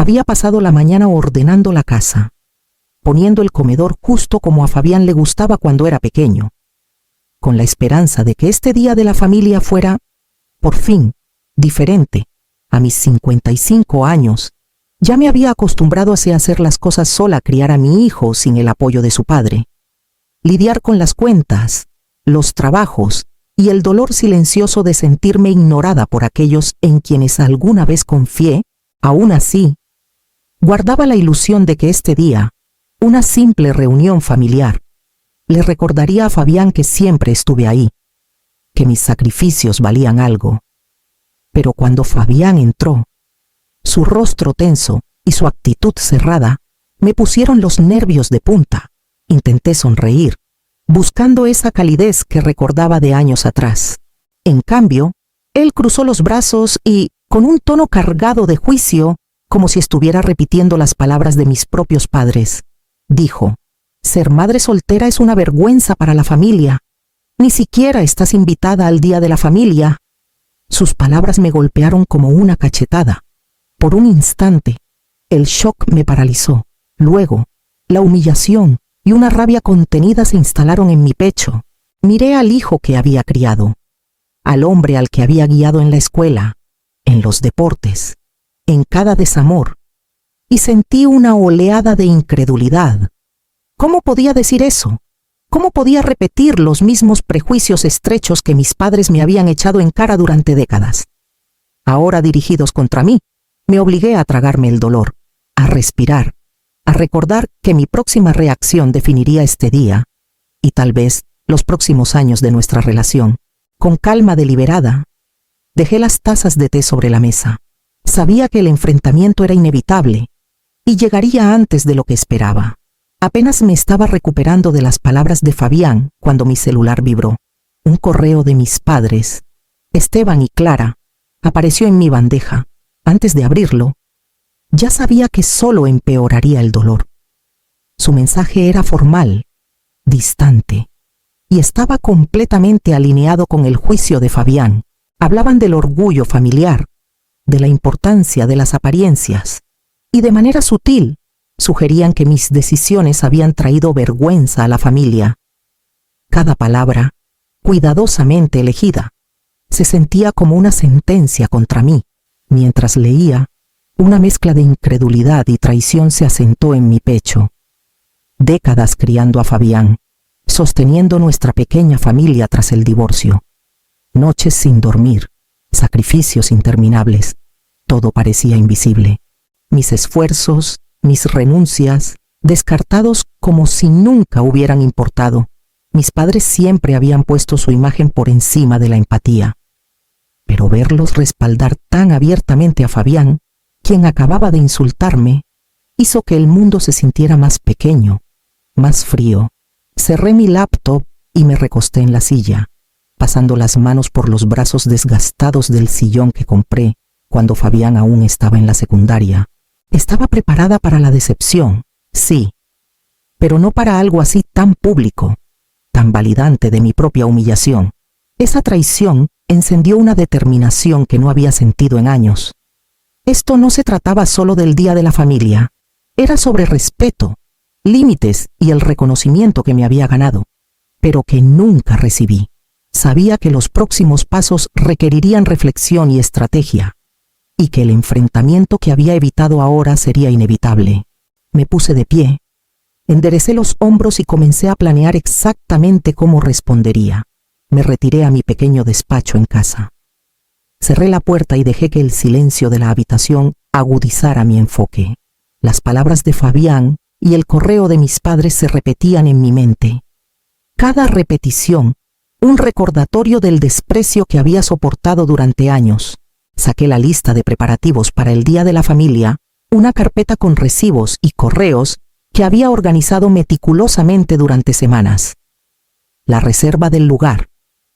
había pasado la mañana ordenando la casa, poniendo el comedor justo como a Fabián le gustaba cuando era pequeño, con la esperanza de que este día de la familia fuera, por fin, diferente. A mis 55 años, ya me había acostumbrado a hacer las cosas sola, criar a mi hijo sin el apoyo de su padre, lidiar con las cuentas, los trabajos y el dolor silencioso de sentirme ignorada por aquellos en quienes alguna vez confié. Aún así, guardaba la ilusión de que este día, una simple reunión familiar, le recordaría a Fabián que siempre estuve ahí, que mis sacrificios valían algo. Pero cuando Fabián entró, su rostro tenso y su actitud cerrada me pusieron los nervios de punta. Intenté sonreír, buscando esa calidez que recordaba de años atrás. En cambio, él cruzó los brazos y, con un tono cargado de juicio, como si estuviera repitiendo las palabras de mis propios padres, dijo: «Ser madre soltera es una vergüenza para la familia. Ni siquiera estás invitada al día de la familia». Sus palabras me golpearon como una cachetada. Por un instante, el shock me paralizó. Luego, la humillación y una rabia contenida se instalaron en mi pecho. Miré al hijo que había criado, al hombre al que había guiado en la escuela, en los deportes, en cada desamor, y sentí una oleada de incredulidad. ¿Cómo podía decir eso? ¿Cómo podía repetir los mismos prejuicios estrechos que mis padres me habían echado en cara durante décadas? Ahora dirigidos contra mí, me obligué a tragarme el dolor, a respirar, a recordar que mi próxima reacción definiría este día, y tal vez los próximos años de nuestra relación. Con calma deliberada, dejé las tazas de té sobre la mesa. Sabía que el enfrentamiento era inevitable, y llegaría antes de lo que esperaba. Apenas me estaba recuperando de las palabras de Fabián cuando mi celular vibró. Un correo de mis padres, Esteban y Clara, apareció en mi bandeja. Antes de abrirlo, ya sabía que solo empeoraría el dolor. Su mensaje era formal, distante, y estaba completamente alineado con el juicio de Fabián. Hablaban del orgullo familiar, de la importancia de las apariencias, y de manera sutil, sugerían que mis decisiones habían traído vergüenza a la familia. Cada palabra, cuidadosamente elegida, se sentía como una sentencia contra mí. Mientras leía, una mezcla de incredulidad y traición se asentó en mi pecho. Décadas criando a Fabián, sosteniendo nuestra pequeña familia tras el divorcio. Noches sin dormir, sacrificios interminables. Todo parecía invisible. Mis esfuerzos, mis renuncias, descartados como si nunca hubieran importado. Mis padres siempre habían puesto su imagen por encima de la empatía. Pero verlos respaldar tan abiertamente a Fabián, quien acababa de insultarme, hizo que el mundo se sintiera más pequeño, más frío. Cerré mi laptop y me recosté en la silla, pasando las manos por los brazos desgastados del sillón que compré cuando Fabián aún estaba en la secundaria. Estaba preparada para la decepción, sí, pero no para algo así tan público, tan validante de mi propia humillación. Esa traición encendió una determinación que no había sentido en años. Esto no se trataba solo del día de la familia, era sobre respeto, límites y el reconocimiento que me había ganado, pero que nunca recibí. Sabía que los próximos pasos requerirían reflexión y estrategia, y que el enfrentamiento que había evitado ahora sería inevitable. Me puse de pie, enderecé los hombros y comencé a planear exactamente cómo respondería. Me retiré a mi pequeño despacho en casa. Cerré la puerta y dejé que el silencio de la habitación agudizara mi enfoque. Las palabras de Fabián y el correo de mis padres se repetían en mi mente. Cada repetición, un recordatorio del desprecio que había soportado durante años. Saqué la lista de preparativos para el día de la familia, una carpeta con recibos y correos que había organizado meticulosamente durante semanas. La reserva del lugar,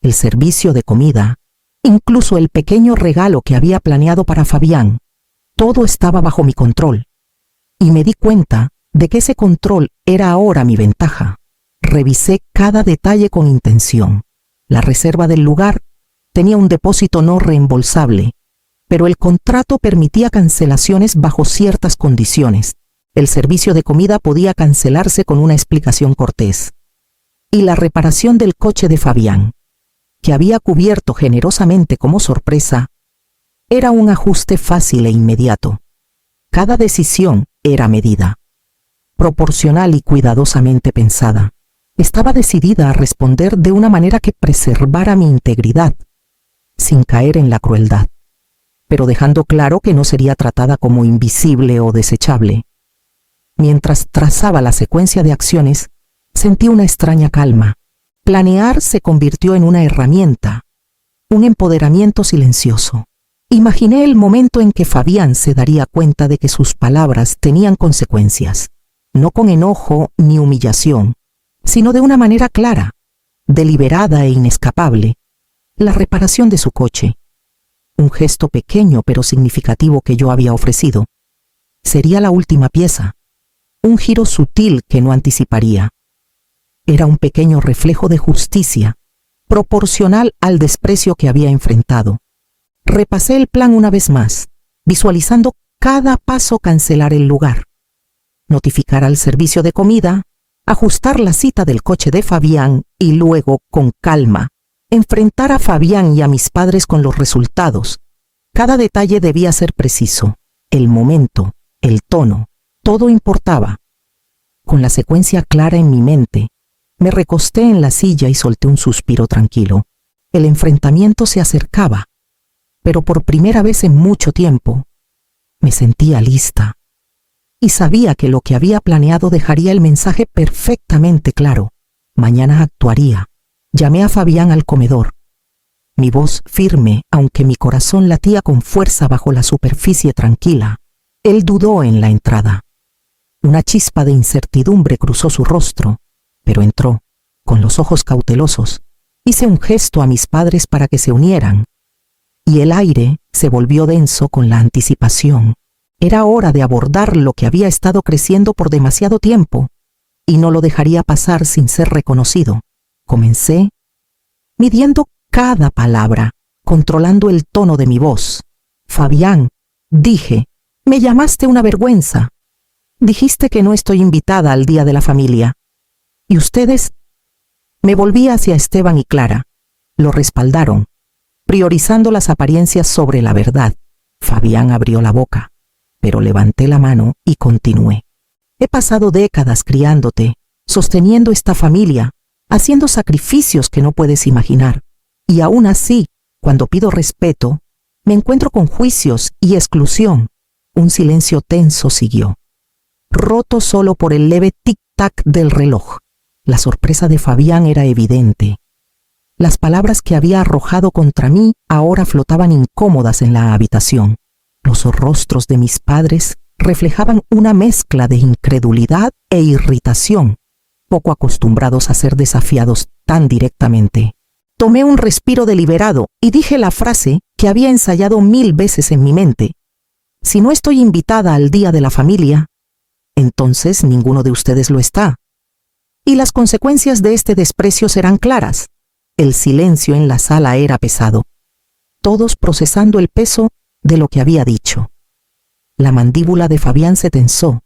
el servicio de comida, incluso el pequeño regalo que había planeado para Fabián, todo estaba bajo mi control. Y me di cuenta de que ese control era ahora mi ventaja. Revisé cada detalle con intención. La reserva del lugar tenía un depósito no reembolsable, pero el contrato permitía cancelaciones bajo ciertas condiciones. El servicio de comida podía cancelarse con una explicación cortés. Y la reparación del coche de Fabián, que había cubierto generosamente como sorpresa, era un ajuste fácil e inmediato. Cada decisión era medida, proporcional y cuidadosamente pensada. Estaba decidida a responder de una manera que preservara mi integridad, sin caer en la crueldad, pero dejando claro que no sería tratada como invisible o desechable. Mientras trazaba la secuencia de acciones, sentí una extraña calma. Planear se convirtió en una herramienta, un empoderamiento silencioso. Imaginé el momento en que Fabián se daría cuenta de que sus palabras tenían consecuencias, no con enojo ni humillación, sino de una manera clara, deliberada e inescapable, la reparación de su coche. Un gesto pequeño pero significativo que yo había ofrecido. Sería la última pieza, un giro sutil que no anticiparía. Era un pequeño reflejo de justicia, proporcional al desprecio que había enfrentado. Repasé el plan una vez más, visualizando cada paso cancelar el lugar, notificar al servicio de comida, ajustar la cita del coche de Fabián y luego, con calma, enfrentar a Fabián y a mis padres con los resultados. Cada detalle debía ser preciso. El momento, el tono, todo importaba. Con la secuencia clara en mi mente, me recosté en la silla y solté un suspiro tranquilo. El enfrentamiento se acercaba, pero por primera vez en mucho tiempo, me sentía lista. Y sabía que lo que había planeado dejaría el mensaje perfectamente claro. Mañana actuaría. Llamé a Fabián al comedor. Mi voz firme, aunque mi corazón latía con fuerza bajo la superficie tranquila. Él dudó en la entrada. Una chispa de incertidumbre cruzó su rostro, pero entró, con los ojos cautelosos. Hice un gesto a mis padres para que se unieran, y el aire se volvió denso con la anticipación. Era hora de abordar lo que había estado creciendo por demasiado tiempo, y no lo dejaría pasar sin ser reconocido. Comencé, midiendo cada palabra, controlando el tono de mi voz. Fabián, dije, me llamaste una vergüenza. Dijiste que no estoy invitada al Día de la Familia. ¿Y ustedes? Me volví hacia Esteban y Clara. Lo respaldaron, priorizando las apariencias sobre la verdad. Fabián abrió la boca, pero levanté la mano y continué. He pasado décadas criándote, sosteniendo esta familia, haciendo sacrificios que no puedes imaginar. Y aún así, cuando pido respeto, me encuentro con juicios y exclusión. Un silencio tenso siguió, roto solo por el leve tic-tac del reloj. La sorpresa de Fabián era evidente. Las palabras que había arrojado contra mí ahora flotaban incómodas en la habitación. Los rostros de mis padres reflejaban una mezcla de incredulidad e irritación, poco acostumbrados a ser desafiados tan directamente. Tomé un respiro deliberado y dije la frase que había ensayado 1000 veces en mi mente. Si no estoy invitada al Día de la Familia, entonces ninguno de ustedes lo está. Y las consecuencias de este desprecio serán claras. El silencio en la sala era pesado, todos procesando el peso de lo que había dicho. La mandíbula de Fabián se tensó,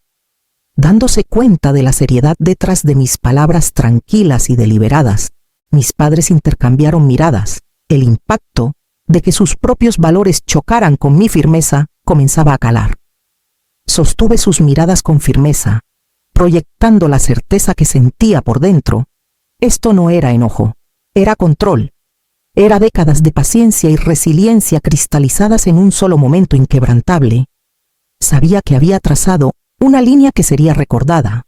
dándose cuenta de la seriedad detrás de mis palabras tranquilas y deliberadas. Mis padres intercambiaron miradas. El impacto de que sus propios valores chocaran con mi firmeza comenzaba a calar. Sostuve sus miradas con firmeza, proyectando la certeza que sentía por dentro. Esto no era enojo, era control. Era décadas de paciencia y resiliencia cristalizadas en un solo momento inquebrantable. Sabía que había trazado una línea que sería recordada,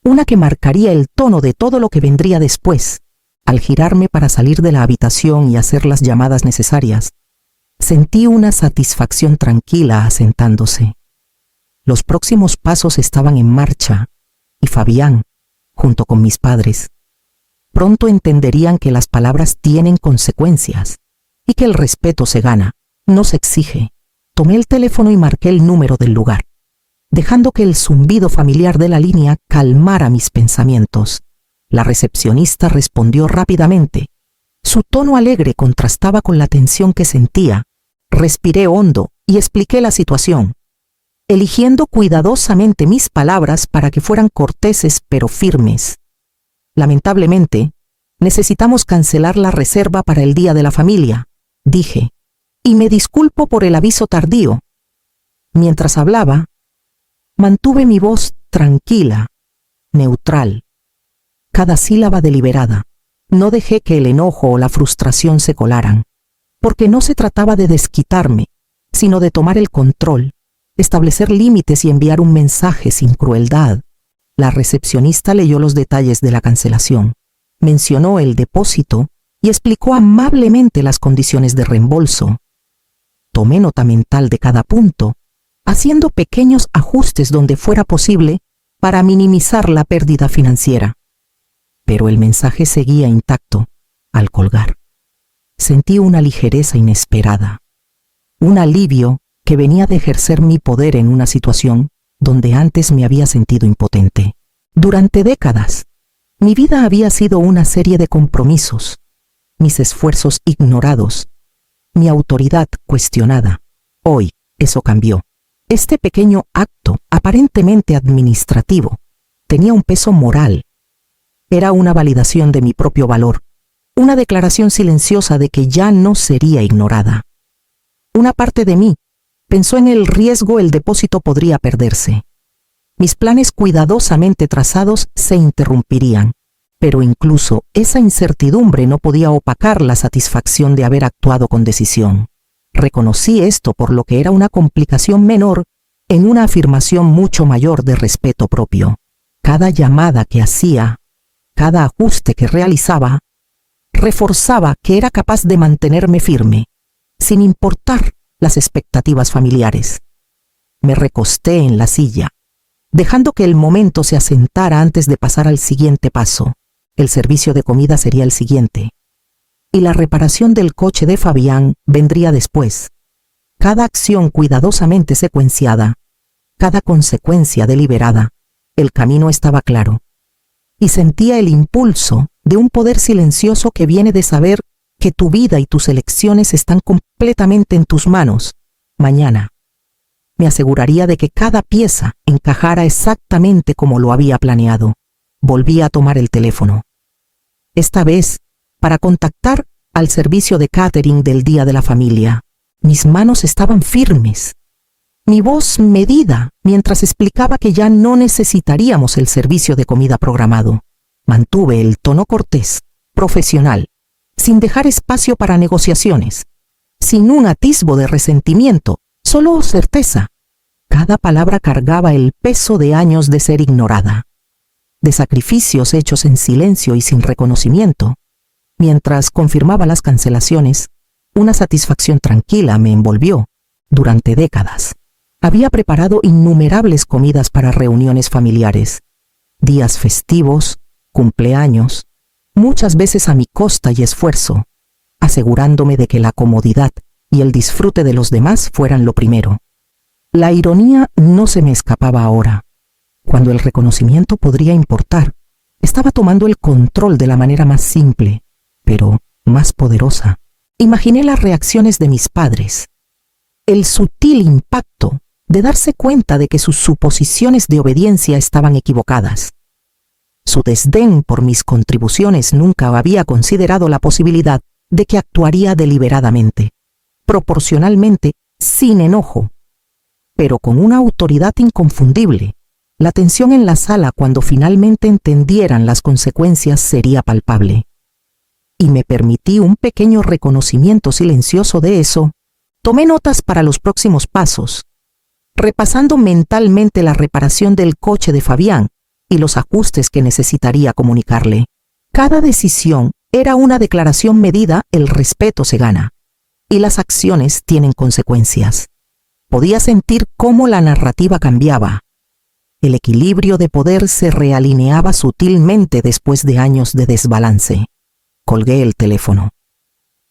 una que marcaría el tono de todo lo que vendría después. Al girarme para salir de la habitación y hacer las llamadas necesarias, sentí una satisfacción tranquila asentándose. Los próximos pasos estaban en marcha, y Fabián, junto con mis padres, pronto entenderían que las palabras tienen consecuencias y que el respeto se gana, no se exige. Tomé el teléfono y marqué el número del lugar, dejando que el zumbido familiar de la línea calmara mis pensamientos. La recepcionista respondió rápidamente. Su tono alegre contrastaba con la tensión que sentía. Respiré hondo y expliqué la situación, eligiendo cuidadosamente mis palabras para que fueran corteses pero firmes. Lamentablemente, necesitamos cancelar la reserva para el Día de la Familia, dije, y me disculpo por el aviso tardío. Mientras hablaba, mantuve mi voz tranquila, neutral, cada sílaba deliberada. No dejé que el enojo o la frustración se colaran, porque no se trataba de desquitarme, sino de tomar el control, establecer límites y enviar un mensaje sin crueldad. La recepcionista leyó los detalles de la cancelación, mencionó el depósito y explicó amablemente las condiciones de reembolso. Tomé nota mental de cada punto, haciendo pequeños ajustes donde fuera posible para minimizar la pérdida financiera. Pero el mensaje seguía intacto al colgar. Sentí una ligereza inesperada, un alivio que venía de ejercer mi poder en una situación donde antes me había sentido impotente. Durante décadas, mi vida había sido una serie de compromisos, mis esfuerzos ignorados, mi autoridad cuestionada. Hoy eso cambió. Este pequeño acto, aparentemente administrativo, tenía un peso moral. Era una validación de mi propio valor, una declaración silenciosa de que ya no sería ignorada. Una parte de mí pensó en el riesgo el depósito podría perderse. Mis planes cuidadosamente trazados se interrumpirían, pero incluso esa incertidumbre no podía opacar la satisfacción de haber actuado con decisión. Reconocí esto por lo que era una complicación menor en una afirmación mucho mayor de respeto propio. Cada llamada que hacía, cada ajuste que realizaba, reforzaba que era capaz de mantenerme firme, sin importar las expectativas familiares. Me recosté en la silla, dejando que el momento se asentara antes de pasar al siguiente paso. El servicio de comida sería el siguiente, y la reparación del coche de Fabián vendría después. Cada acción cuidadosamente secuenciada, cada consecuencia deliberada, el camino estaba claro. Y sentía el impulso de un poder silencioso que viene de saber que tu vida y tus elecciones están completamente en tus manos. Mañana me aseguraría de que cada pieza encajara exactamente como lo había planeado. Volví a tomar el teléfono. Esta vez, para contactar al servicio de catering del Día de la Familia. Mis manos estaban firmes, mi voz medida mientras explicaba que ya no necesitaríamos el servicio de comida programado. Mantuve el tono cortés, profesional, sin dejar espacio para negociaciones, sin un atisbo de resentimiento, solo certeza. Cada palabra cargaba el peso de años de ser ignorada, de sacrificios hechos en silencio y sin reconocimiento. Mientras confirmaba las cancelaciones, una satisfacción tranquila me envolvió. Durante décadas, había preparado innumerables comidas para reuniones familiares, días festivos, cumpleaños, muchas veces a mi costa y esfuerzo, asegurándome de que la comodidad y el disfrute de los demás fueran lo primero. La ironía no se me escapaba ahora. Cuando el reconocimiento podría importar, estaba tomando el control de la manera más simple, pero más poderosa. Imaginé las reacciones de mis padres, el sutil impacto de darse cuenta de que sus suposiciones de obediencia estaban equivocadas. Su desdén por mis contribuciones nunca había considerado la posibilidad de que actuaría deliberadamente, proporcionalmente, sin enojo, pero con una autoridad inconfundible. La tensión en la sala cuando finalmente entendieran las consecuencias sería palpable. Y me permití un pequeño reconocimiento silencioso de eso. Tomé notas para los próximos pasos, repasando mentalmente la reparación del coche de Fabián y los ajustes que necesitaría comunicarle. Cada decisión era una declaración medida. El respeto se gana, y las acciones tienen consecuencias. Podía sentir cómo la narrativa cambiaba. El equilibrio de poder se realineaba sutilmente después de años de desbalance. Colgué el teléfono,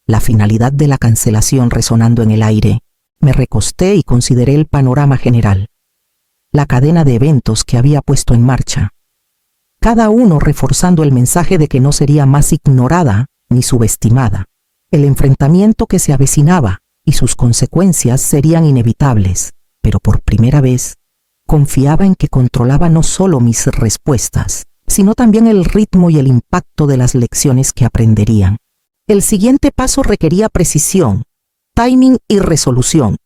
la finalidad de la cancelación resonando en el aire. Me recosté y consideré el panorama general, la cadena de eventos que había puesto en marcha, cada uno reforzando el mensaje de que no sería más ignorada ni subestimada, el enfrentamiento que se avecinaba y sus consecuencias serían inevitables, pero por primera vez confiaba en que controlaba no solo mis respuestas, sino también el ritmo y el impacto de las lecciones que aprenderían. El siguiente paso requería precisión, timing y resolución,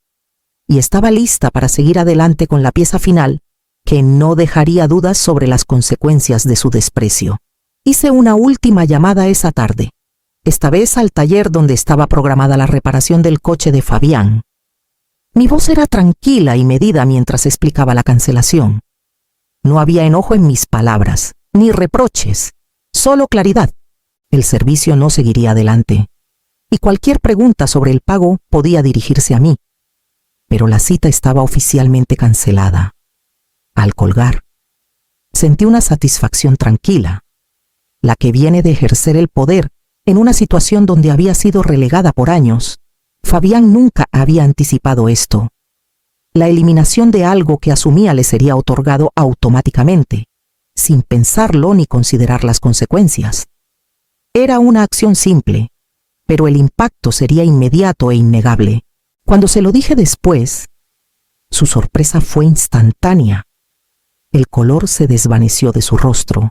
y estaba lista para seguir adelante con la pieza final que no dejaría dudas sobre las consecuencias de su desprecio. Hice una última llamada esa tarde, esta vez al taller donde estaba programada la reparación del coche de Fabián. Mi voz era tranquila y medida mientras explicaba la cancelación. No había enojo en mis palabras, ni reproches, solo claridad. El servicio no seguiría adelante, y cualquier pregunta sobre el pago podía dirigirse a mí. Pero la cita estaba oficialmente cancelada. Al colgar, sentí una satisfacción tranquila, la que viene de ejercer el poder en una situación donde había sido relegada por años. Fabián nunca había anticipado esto. La eliminación de algo que asumía le sería otorgado automáticamente, sin pensarlo ni considerar las consecuencias. Era una acción simple, pero el impacto sería inmediato e innegable. Cuando se lo dije después, su sorpresa fue instantánea. El color se desvaneció de su rostro,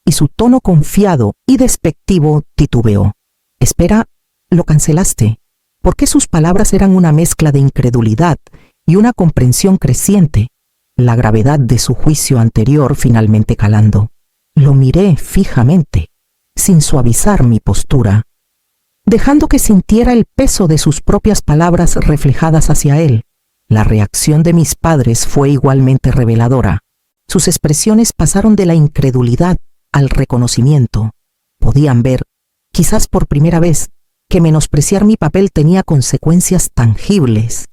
y su tono confiado y despectivo titubeó. «Espera, ¿lo cancelaste?» Porque sus palabras eran una mezcla de incredulidad y una comprensión creciente, la gravedad de su juicio anterior finalmente calando. Lo miré fijamente, sin suavizar mi postura, dejando que sintiera el peso de sus propias palabras reflejadas hacia él. La reacción de mis padres fue igualmente reveladora. Sus expresiones pasaron de la incredulidad al reconocimiento. Podían ver, quizás por primera vez, que menospreciar mi papel tenía consecuencias tangibles.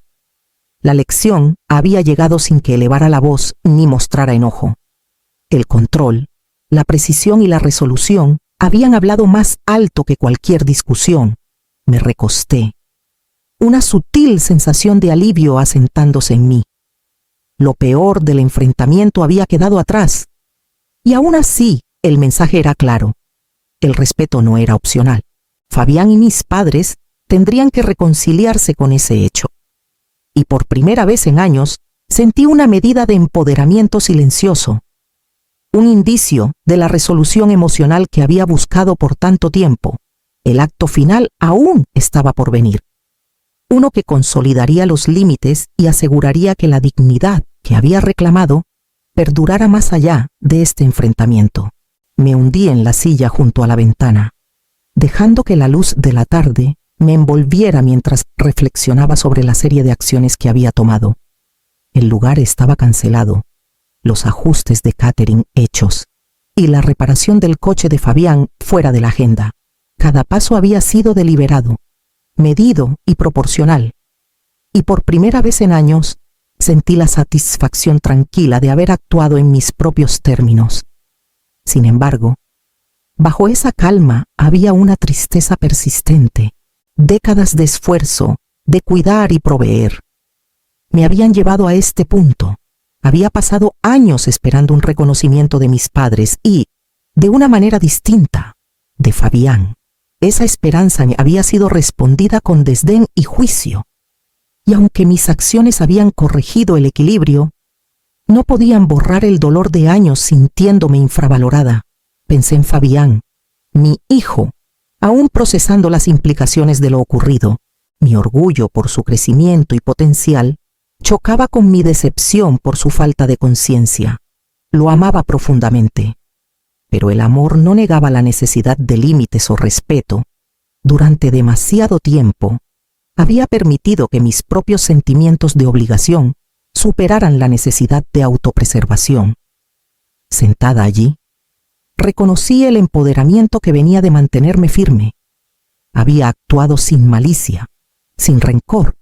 La lección había llegado sin que elevara la voz ni mostrara enojo. El control, la precisión y la resolución habían hablado más alto que cualquier discusión. Me recosté, una sutil sensación de alivio asentándose en mí. Lo peor del enfrentamiento había quedado atrás, y aún así el mensaje era claro. El respeto no era opcional. Fabián y mis padres tendrían que reconciliarse con ese hecho. Y por primera vez en años sentí una medida de empoderamiento silencioso, un indicio de la resolución emocional que había buscado por tanto tiempo. El acto final aún estaba por venir, uno que consolidaría los límites y aseguraría que la dignidad que había reclamado perdurara más allá de este enfrentamiento. Me hundí en la silla junto a la ventana, dejando que la luz de la tarde me envolviera mientras reflexionaba sobre la serie de acciones que había tomado. El lugar estaba cancelado, los ajustes de catering hechos, y la reparación del coche de Fabián fuera de la agenda. Cada paso había sido deliberado, medido y proporcional, y por primera vez en años sentí la satisfacción tranquila de haber actuado en mis propios términos. Sin embargo, bajo esa calma había una tristeza persistente. Décadas de esfuerzo, de cuidar y proveer, me habían llevado a este punto. Había pasado años esperando un reconocimiento de mis padres y, de una manera distinta, de Fabián. Esa esperanza había sido respondida con desdén y juicio. Y aunque mis acciones habían corregido el equilibrio, no podían borrar el dolor de años sintiéndome infravalorada. Pensé en Fabián, mi hijo, aún procesando las implicaciones de lo ocurrido. Mi orgullo por su crecimiento y potencial chocaba con mi decepción por su falta de conciencia. Lo amaba profundamente, pero el amor no negaba la necesidad de límites o respeto. Durante demasiado tiempo, había permitido que mis propios sentimientos de obligación superaran la necesidad de autopreservación. Sentada allí, reconocí el empoderamiento que venía de mantenerme firme. Había actuado sin malicia, sin rencor,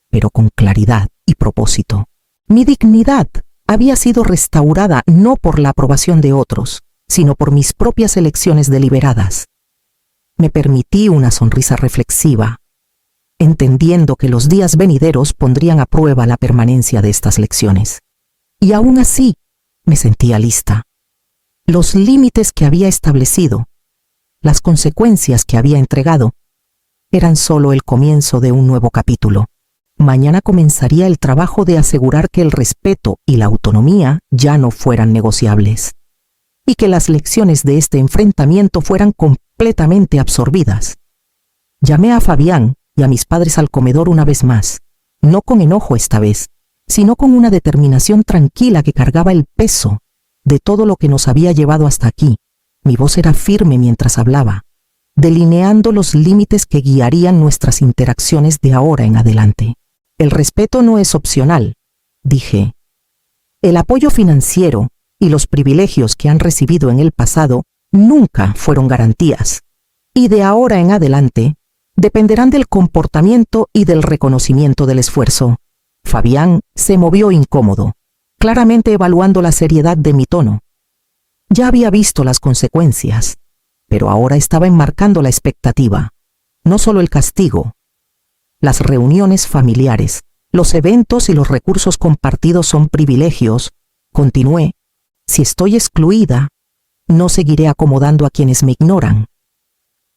pero con claridad y propósito. Mi dignidad había sido restaurada no por la aprobación de otros, sino por mis propias elecciones deliberadas. Me permití una sonrisa reflexiva, entendiendo que los días venideros pondrían a prueba la permanencia de estas lecciones. Y aún así, me sentía lista. Los límites que había establecido, las consecuencias que había entregado, eran solo el comienzo de un nuevo capítulo. mañana comenzaría el trabajo de asegurar que el respeto y la autonomía ya no fueran negociables, y que las lecciones de este enfrentamiento fueran completamente absorbidas. Llamé a Fabián y a mis padres al comedor una vez más, no con enojo esta vez, sino con una determinación tranquila que cargaba el peso de todo lo que nos había llevado hasta aquí. Mi voz era firme mientras hablaba, delineando los límites que guiarían nuestras interacciones de ahora en adelante. El respeto no es opcional, dije. El apoyo financiero y los privilegios que han recibido en el pasado nunca fueron garantías, y de ahora en adelante dependerán del comportamiento y del reconocimiento del esfuerzo. Fabián se movió incómodo, claramente evaluando la seriedad de mi tono. Ya había visto las consecuencias, pero ahora estaba enmarcando la expectativa, no solo el castigo. Las reuniones familiares, los eventos y los recursos compartidos son privilegios. Continué. Si estoy excluida, no seguiré acomodando a quienes me ignoran.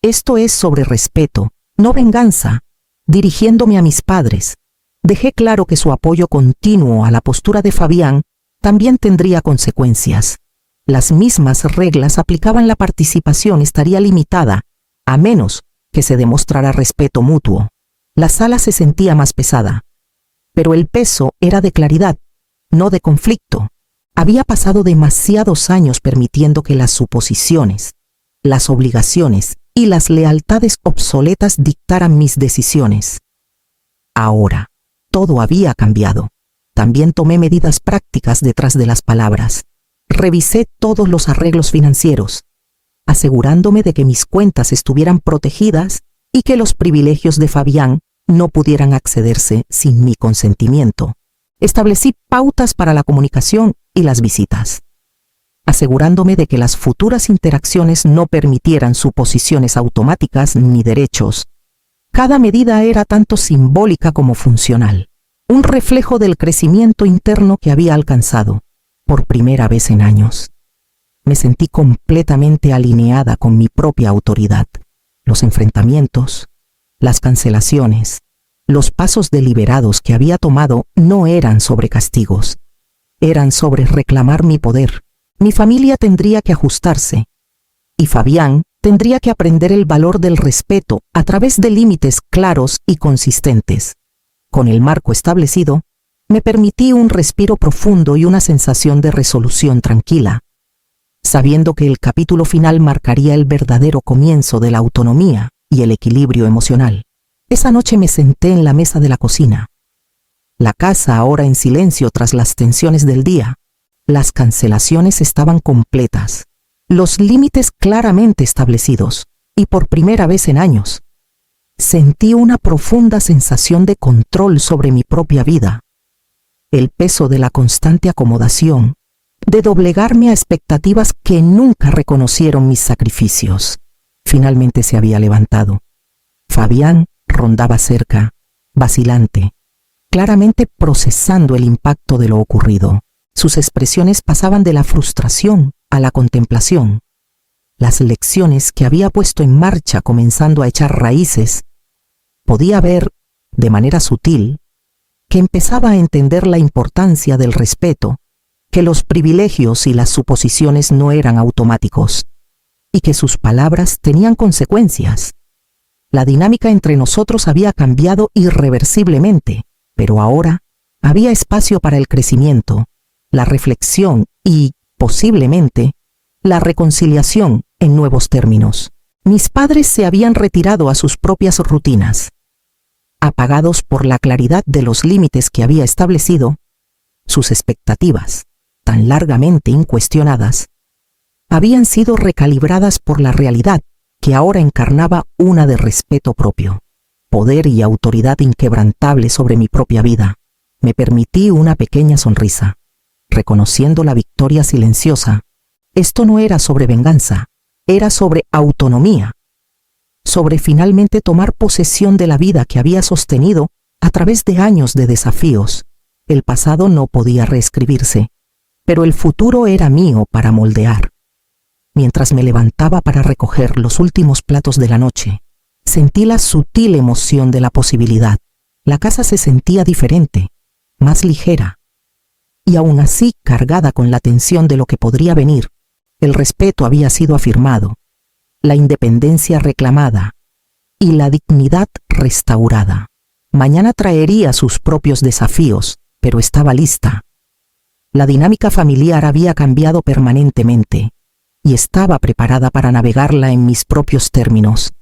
Esto es sobre respeto, no venganza. Dirigiéndome a mis padres, dejé claro que su apoyo continuo a la postura de Fabián también tendría consecuencias. Las mismas reglas aplicaban, la participación estaría limitada, a menos que se demostrara respeto mutuo. La sala se sentía más pesada, pero el peso era de claridad, no de conflicto. Había pasado demasiados años permitiendo que las suposiciones, las obligaciones y las lealtades obsoletas dictaran mis decisiones. Ahora, todo había cambiado. También tomé medidas prácticas detrás de las palabras. Revisé todos los arreglos financieros, asegurándome de que mis cuentas estuvieran protegidas y que los privilegios de Fabián no pudieran accederse sin mi consentimiento. Establecí pautas para la comunicación y las visitas, asegurándome de que las futuras interacciones no permitieran suposiciones automáticas ni derechos. Cada medida era tanto simbólica como funcional, un reflejo del crecimiento interno que había alcanzado. Por primera vez en años, me sentí completamente alineada con mi propia autoridad. Los enfrentamientos, las cancelaciones, los pasos deliberados que había tomado no eran sobre castigos, eran sobre reclamar mi poder. Mi familia tendría que ajustarse, y Fabián tendría que aprender el valor del respeto a través de límites claros y consistentes. Con el marco establecido, me permití un respiro profundo y una sensación de resolución tranquila, sabiendo que el capítulo final marcaría el verdadero comienzo de la autonomía y el equilibrio emocional. Esa noche me senté en la mesa de la cocina. La casa ahora en silencio tras las tensiones del día. Las cancelaciones estaban completas, los límites claramente establecidos, y por primera vez en años, sentí una profunda sensación de control sobre mi propia vida. El peso de la constante acomodación, de doblegarme a expectativas que nunca reconocieron mis sacrificios, finalmente se había levantado. Fabián rondaba cerca, vacilante, claramente procesando el impacto de lo ocurrido. Sus expresiones pasaban de la frustración a la contemplación. Las lecciones que había puesto en marcha comenzando a echar raíces, podía ver, de manera sutil, que empezaba a entender la importancia del respeto, que los privilegios y las suposiciones no eran automáticos, y que sus palabras tenían consecuencias. La dinámica entre nosotros había cambiado irreversiblemente, pero ahora había espacio para el crecimiento, la reflexión y, posiblemente, la reconciliación en nuevos términos. Mis padres se habían retirado a sus propias rutinas. Apagados por la claridad de los límites que había establecido, sus expectativas, tan largamente incuestionadas, habían sido recalibradas por la realidad que ahora encarnaba una de respeto propio, poder y autoridad inquebrantable sobre mi propia vida. Me permití una pequeña sonrisa, reconociendo la victoria silenciosa. Esto no era sobre venganza, era sobre autonomía, sobre finalmente tomar posesión de la vida que había sostenido a través de años de desafíos. El pasado no podía reescribirse, pero el futuro era mío para moldear. Mientras me levantaba para recoger los últimos platos de la noche, sentí la sutil emoción de la posibilidad. La casa se sentía diferente, más ligera, y aún así cargada con la tensión de lo que podría venir. El respeto había sido afirmado, la independencia reclamada y la dignidad restaurada. Mañana traería sus propios desafíos, pero estaba lista. La dinámica familiar había cambiado permanentemente y estaba preparada para navegarla en mis propios términos.